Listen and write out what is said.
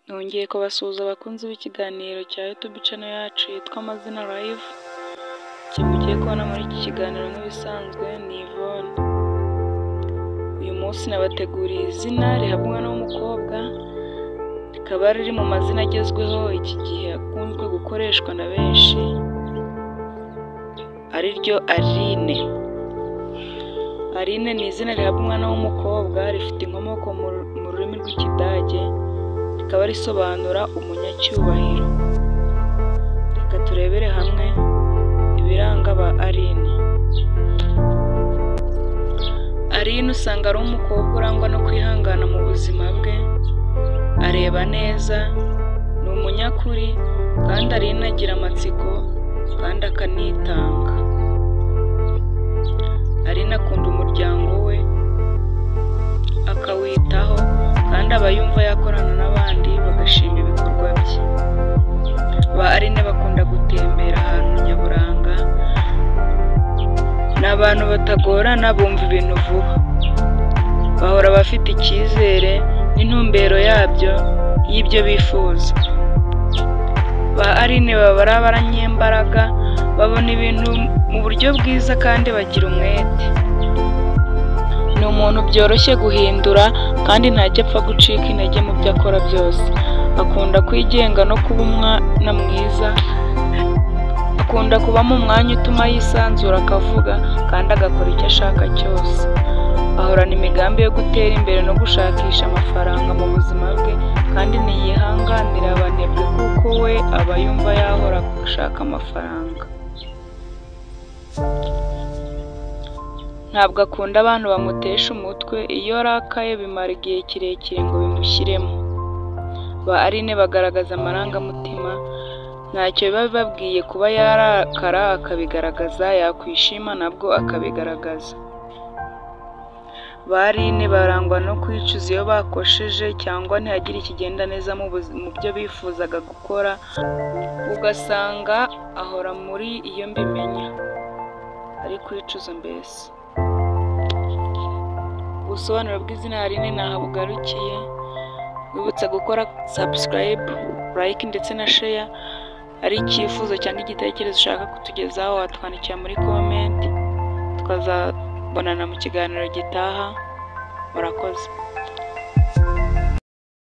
Nongeye kubasuhuza abakunzi b'ikiganiro cya YouTube channel yacu yitwa Amazina Live. Mugiye kubona muri iki kiganiro nk'ibisanzwe ni Yvonne. Uyu munsi nabateguriye izina rihabwa umwana w'umukobwa, rikaba riri mu mazina agezweho iki gihe akunzwe gukoreshwa na benshi, ari ryo Aline. Aline ni izina rihabwa umwana w'umukobwa, rifite inkomoko mu rurimi rw'Ikidage, rikaba risobanura umunyacyubahiro. Reka turebere hamwe ibiranga ba Aline. Aline usanga ari umukobwa urangwa no kwihangana mu buzima bwe, areba neza, ni umunyakuri, kandi Aline agira amatsiko kandi akanitanga. Aline akunda umuryango we, akawitaho, kandi aba yumva yakorana n'abandi bagashima ibikorwa bye. Ba Aline bakunda gutembera ahantu nyaburanga, ni abantu batagorana, bumva ibintu vuba, bahora bafite icyizere n'intumbero y'ibyo bifuza. Ba Aline baba ari abanyembaraga, babona ibintu mu buryo bwiza kandi bagira umwete. Ni umuntu byoroshye guhindura kandi ntajya apfa gucika intege mu byo akora byose. Akunda kwigenga no kuba umwana mwiza, akunda kuba mu mwanya utuma yisanzura, akavuga kandi agakora icyo ashaka cyose. Ahorana imigambi yo gutera imbere no gushakisha amafaranga mu buzima bwe, kandi ntiyihanganira abanebwe kuko we aba yumva yahora gushaka amafaranga. Ntabwo akunda abantu bamutesha umutwe, iyo arakaye bimara igihe kirekire ngo bimushyiremo. Ba Aline bagaragaza amarangamutima, ntacyo biba bibabwiye kuba yarakara akabigaragaza, yakwishima nabwo akabigaragaza. Ba Aline barangwa no kwicuza iyo bakosheje cyangwa ntihagire ikigenda neza mu byo bifuzaga gukora, ugasanga ahora muri iyo mbimenya, ari kwicuza mbese. Ubusobanuro bw'izina Aline ntaho bugarukiye. Wibutsa gukora subscribe, like ndetse na share. Ari icyifuzo cyangwa igitekerezo ushaka kutugezaho, watwandikira muri comment, tukazabonana mu kiganiro gitaha. Murakoze.